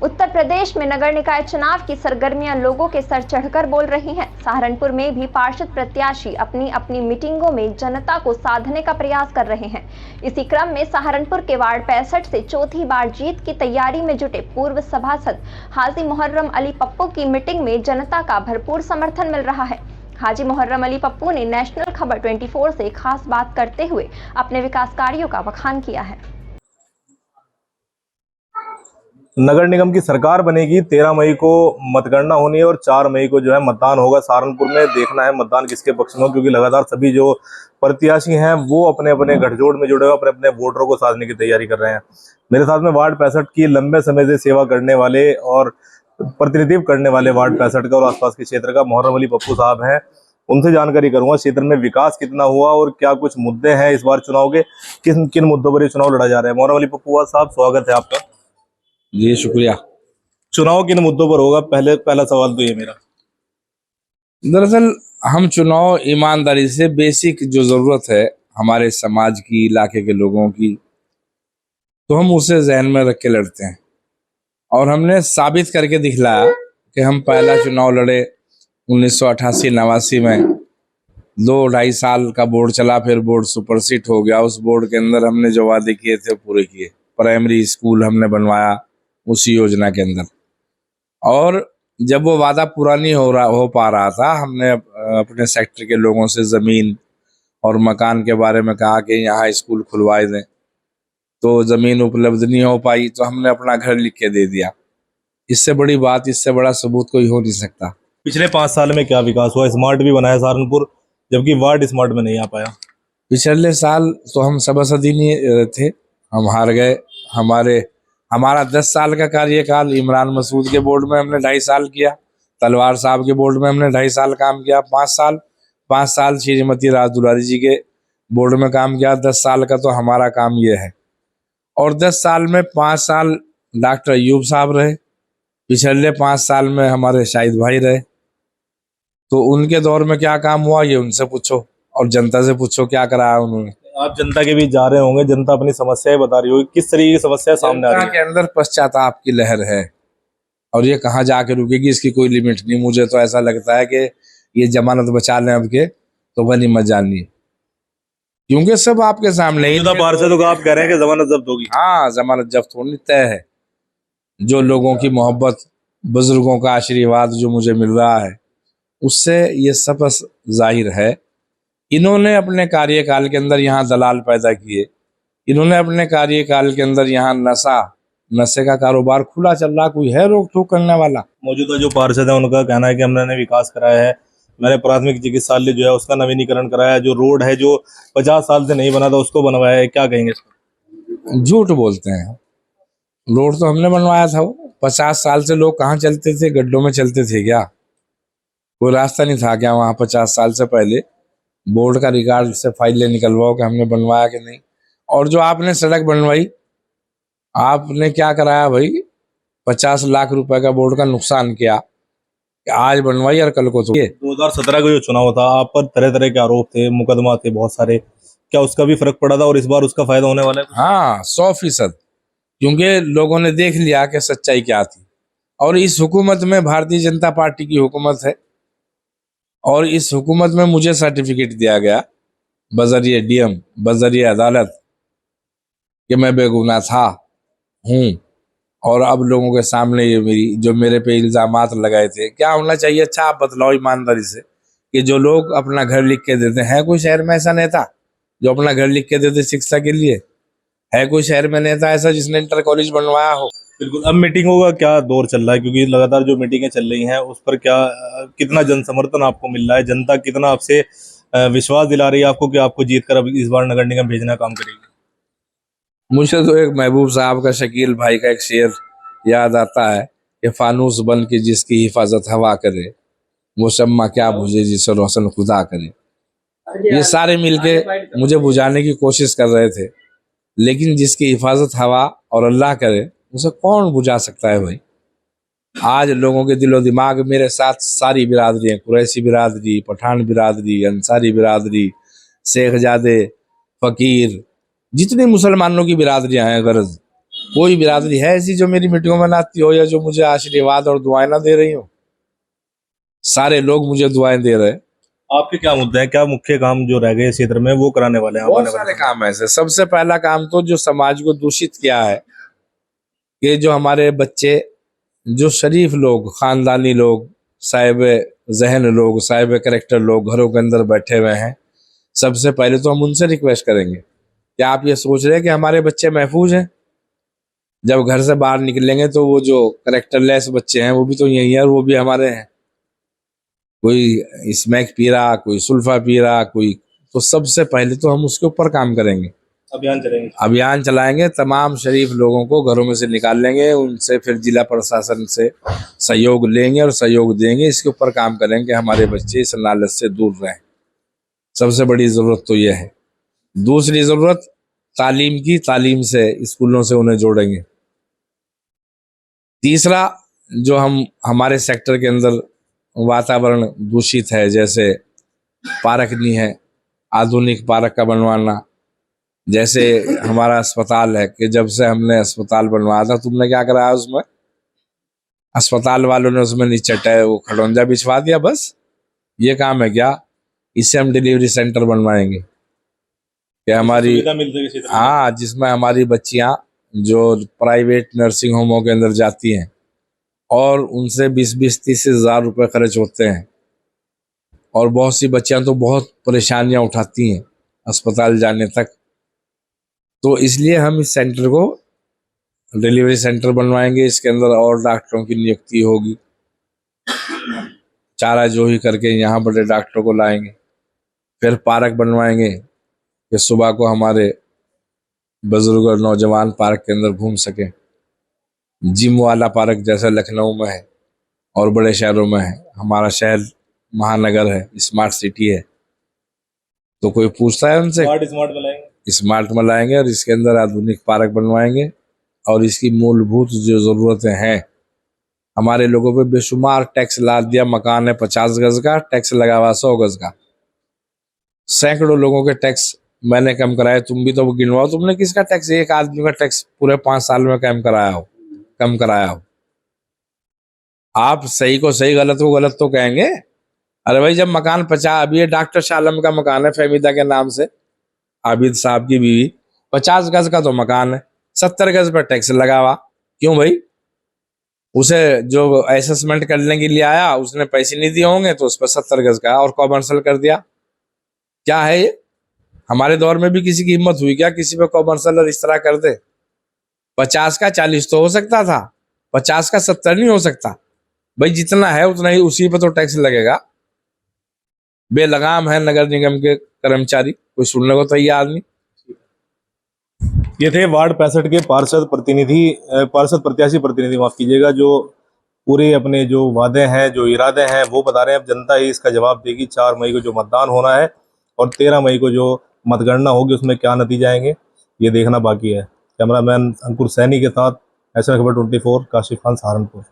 उत्तर प्रदेश में नगर निकाय चुनाव की सरगर्मियां लोगों के सर चढ़कर बोल रही हैं। सहारनपुर में भी पार्षद प्रत्याशी अपनी अपनी मीटिंगों में जनता को साधने का प्रयास कर रहे हैं। इसी क्रम में सहारनपुर के वार्ड 65 से चौथी बार जीत की तैयारी में जुटे पूर्व सभासद हाजी मोहर्रम अली पप्पू की मीटिंग में जनता का भरपूर समर्थन मिल रहा है। हाजी मोहर्रम अली पप्पू ने नेशनल खबर 24 से खास बात करते हुए अपने विकास कार्यों का बखान किया है। नगर निगम की सरकार बनेगी, 13 मई को मतगणना होनी है और 4 मई को जो है मतदान होगा। सहारनपुर में देखना है मतदान किसके पक्ष में हो, क्योंकि लगातार सभी जो प्रत्याशी हैं वो अपने अपने गठजोड़ में जुड़े हुए अपने अपने वोटरों को साधने की तैयारी कर रहे हैं। मेरे साथ में वार्ड 65 की लंबे समय से सेवा करने वाले और प्रतिनिधित्व करने वाले वार्ड 65 का और आसपास के क्षेत्र का मोहर्रम अली पप्पू साहब हैं। उनसे जानकारी करूंगा क्षेत्र में विकास कितना हुआ और क्या कुछ मुद्दे हैं इस बार चुनाव के, किन किन मुद्दों पर ये चुनाव लड़ा जा रहा है। मोहर्रम अली पप्पू साहब, स्वागत है आपका। जी शुक्रिया। चुनाव किन मुद्दों पर होगा, पहला सवाल तो ये मेरा। दरअसल हम चुनाव ईमानदारी से बेसिक जो जरूरत है हमारे समाज की, इलाके के लोगों की, तो हम उसे जहन में रख के लड़ते हैं और हमने साबित करके दिखलाया कि हम पहला चुनाव लड़े 1988-89 में। 2-2.5 साल का बोर्ड चला, फिर बोर्ड सुपरसीट हो गया। उस बोर्ड के अंदर हमने जो वादे किए थे पूरे किए। प्राइमरी स्कूल हमने बनवाया उसी योजना के अंदर, और जब वो वादा पूरा नहीं हो पा रहा था, हमने अपने सेक्टर के लोगों से ज़मीन और मकान के बारे में कहा कि यहाँ स्कूल खुलवाए दें। तो ज़मीन उपलब्ध नहीं हो पाई तो हमने अपना घर लिख के दे दिया। इससे बड़ी बात, इससे बड़ा सबूत कोई हो नहीं सकता। पिछले 5 साल में क्या विकास हुआ? स्मार्ट भी बनाया सहारनपुर, जबकि वार्ड स्मार्ट में नहीं आ पाया। पिछले साल तो हम सभासद ही नहीं थे, हम हार गए। हमारा 10 साल का कार्यकाल इमरान मसूद के बोर्ड में हमने 2.5 साल किया, तलवार साहब के बोर्ड में हमने 2.5 साल काम किया। 5 साल श्रीमती राज दुलारी जी के बोर्ड में काम किया। 10 साल का तो हमारा काम ये है। और 10 साल में 5 साल डॉक्टर अयूब साहब रहे, पिछले 5 साल में हमारे शाहिद भाई रहे। तो उनके दौर में क्या काम हुआ ये उनसे पूछो और जनता से पूछो क्या कराया उन्होंने। आप जनता के बीच जा रहे होंगे, जनता अपनी समस्याएं बता रही होगी, किस तरीके की समस्या सामने आ रही है? के अंदर पश्चाताप की लहर है और ये कहाँ जाके रुकेगी इसकी कोई लिमिट नहीं। मुझे तो ऐसा लगता है कि ये जमानत बचा लें अब के तो बनी मत जानी, क्योंकि सब आपके सामने ही। पार्षदों को आप कह रहे हैं कि जमानत जब्त होगी? हाँ, जमानत जब्त होनी तय है। जो लोगों की मोहब्बत, बुजुर्गों का आशीर्वाद जो मुझे मिल रहा है उससे ये सब जाहिर है। इन्होंने अपने कार्यकाल के अंदर यहाँ दलाल पैदा किए, इन्होंने अपने कार्यकाल के अंदर यहाँ नशे का कारोबार खुला चल रहा। कोई है रोक टोक करने वाला? मौजूदा जो पार्षद है उनका कहना है कि हमने विकास कराया है, मैंने प्राथमिक चिकित्सालय जो है उसका नवीनीकरण कराया है, जो रोड है जो 50 साल से नहीं बना था उसको बनवाया है। क्या कहेंगे इस पर? झूठ बोलते हैं। रोड तो हमने बनवाया था। वो 50 साल से लोग कहाँ चलते थे? गड्ढों में चलते थे क्या? कोई रास्ता नहीं था क्या वहाँ 50 साल से पहले? बोर्ड का रिकॉर्ड से फाइलें निकलवाओ कि हमने बनवाया कि नहीं। और जो आपने सड़क बनवाई, आपने क्या कराया भाई? 50 लाख रुपए का बोर्ड का नुकसान किया। आज बनवाई और कल को तो। 2017 का जो चुनाव था, आप पर तरह तरह के आरोप थे, मुकदमा थे बहुत सारे, क्या उसका भी फर्क पड़ा था और इस बार उसका फायदा होने वाला है? हाँ, 100%, क्योंकि लोगों ने देख लिया कि सच्चाई क्या थी। और इस हुकूमत में भारतीय जनता पार्टी की हुकूमत है और इस हुकूमत में मुझे सर्टिफिकेट दिया गया बजरिए डीएम, बजरिए अदालत, कि मैं बेगुनाह हूँ। और अब लोगों के सामने ये जो मेरे पे इल्जामात लगाए थे, क्या होना चाहिए? अच्छा आप बतलाओ ईमानदारी से कि जो लोग अपना घर लिख के देते हैं, कोई शहर में ऐसा नेता जो अपना घर लिख के देते शिक्षा के लिए? है कोई शहर में नेता ऐसा जिसने इंटर कॉलेज बनवाया हो? बिल्कुल। अब मीटिंगों का क्या दौर चल रहा है, क्योंकि लगातार जो मीटिंगें चल रही हैं उस पर कितना जन समर्थन आपको मिल रहा है? जनता कितना आपसे विश्वास दिला रही है आपको कि आपको जीत कर अब इस बार नगर निगम भेजना काम करेगी? मुझे तो एक महबूब साहब का, शकील भाई का एक शेर याद आता है कि फानूस बन के जिसकी हिफाजत हवा करे, वो शम्मा क्या बुझे जिसे रोशन खुदा करे। ये सारे मिलके मुझे बुझाने की कोशिश कर रहे थे, लेकिन जिसकी हिफाजत हवा और अल्लाह करे उसे कौन बुझा सकता है भाई? आज लोगों के दिलो दिमाग मेरे साथ सारी बिरादरी है, कुरैशी बिरादरी, पठान बिरादरी, अंसारी बिरादरी, शेखजादे, फकीर, जितनी मुसलमानों की बिरादरियां हैं गर्ज, कोई बिरादरी है ऐसी जो मेरी मीटिंगों में ना आती हो या जो मुझे आशीर्वाद और दुआएं ना दे रही हो? सारे लोग मुझे दुआएं दे रहे हैं। आपके क्या मुद्दे हैं, क्या मुख्य काम जो रह गए इस क्षेत्र में वो कराने वाले हैं आप बहुत आने वाले सारे समय काम ऐसे। सबसे पहला काम तो जो समाज को दूषित किया है, कि जो हमारे बच्चे, जो शरीफ लोग, खानदानी लोग, साहिब जहन लोग, साहिब कैरेक्टर लोग घरों के अंदर बैठे हुए हैं, सबसे पहले तो हम उनसे रिक्वेस्ट करेंगे कि आप ये सोच रहे हैं कि हमारे बच्चे महफूज हैं? जब घर से बाहर निकलेंगे तो वो जो करेक्टरलेस बच्चे हैं वो भी तो यही है और वो भी हमारे हैं। कोई स्मैक पी रहा, कोई सुल्फा पी रहा, कोई, तो सबसे पहले तो हम उसके ऊपर काम करेंगे, अभियान चलेंगे। अभियान चलाएंगे, तमाम शरीफ लोगों को घरों में से निकाल लेंगे, उनसे फिर जिला प्रशासन से सहयोग लेंगे और सहयोग देंगे। इसके ऊपर काम करेंगे, हमारे बच्चे इस लालच से दूर रहें। सबसे बड़ी ज़रूरत तो यह है। दूसरी ज़रूरत तालीम की, तालीम से स्कूलों से उन्हें जोड़ेंगे। तीसरा, जो हमारे सेक्टर के अंदर वातावरण दूषित है, जैसे पार्क नहीं है, आधुनिक पार्क का बनवाना। जैसे हमारा अस्पताल है कि जब से हमने अस्पताल बनवाया था, तुमने क्या कराया उसमें? अस्पताल वालों ने उसमें नीचे वो खड़ौंजा बिछवा दिया, बस। ये काम है क्या? इससे हम डिलीवरी सेंटर बनवाएंगे कि हमारी, सुविधा मिल सके क्षेत्र में। हाँ, जिसमें हमारी बच्चियां जो प्राइवेट नर्सिंग होमों के अंदर जाती हैं और उनसे 20-30 हज़ार रुपये खर्च होते हैं, और बहुत सी बच्चियां तो बहुत परेशानियां उठाती हैं अस्पताल जाने तक। तो इसलिए हम इस सेंटर को डिलीवरी सेंटर बनवाएंगे। इसके अंदर और डॉक्टरों की नियुक्ति होगी, चारा जोही करके यहाँ बड़े डॉक्टरों को लाएंगे। फिर पार्क बनवाएंगे कि सुबह को हमारे बुजुर्ग और नौजवान पार्क के अंदर घूम सकें। जिम वाला पार्क जैसे लखनऊ में है और बड़े शहरों में है, हमारा शहर महानगर है, स्मार्ट सिटी है, तो कोई पूछता है उनसे? स्मार्ट में लाएंगे, स्मार्ट में लाएंगे और इसके अंदर आधुनिक पार्क बनवाएंगे। और इसकी मूलभूत जो ज़रूरतें हैं, हमारे लोगों पे बेशुमार टैक्स लाद दिया। मकान है 50 गज का, टैक्स लगा हुआ 100 गज का। सैकड़ों लोगों के टैक्स मैंने कम कराए। तुम भी तो गिनवाओ, तुमने किसका टैक्स, एक आदमी का टैक्स पूरे 5 साल में कम कराया हो? आप सही को सही, गलत को गलत तो कहेंगे। अरे भाई, जब मकान 50, अभी ये डॉक्टर शालम का मकान है फहमीदा के नाम से, आबिद साहब की बीवी, 50 गज का तो मकान है, 70 गज पर टैक्स लगा हुआ। क्यों भाई? उसे जो असेसमेंट करने के लिए आया उसने पैसे नहीं दिए होंगे तो उस पर 70 गज का और कॉमर्शियल कर दिया। क्या है ये? हमारे दौर में भी किसी की हिम्मत हुई क्या किसी पे कॉमर्शियल इस तरह कर दे? 50 का 40 तो हो सकता था, 50 का 70 नहीं हो सकता भाई। जितना है उतना ही, उसी पे तो टैक्स लगेगा। बेलगाम है नगर निगम के कर्मचारी, कोई सुनने को तैयार नहीं। ये थे वार्ड 65 के पार्षद प्रत्याशी प्रतिनिधि, माफ कीजिएगा, जो पूरे अपने जो वादे हैं, जो इरादे हैं वो बता रहे हैं। अब जनता ही इसका जवाब देगी। 4 मई को जो मतदान होना है और 13 मई को जो मतगणना होगी उसमें क्या नतीजे आएंगे ये देखना बाकी है। कैमरामैन अंकुर सैनी के साथ ऐसा खबर 24, काशिफ खान, सहारनपुर।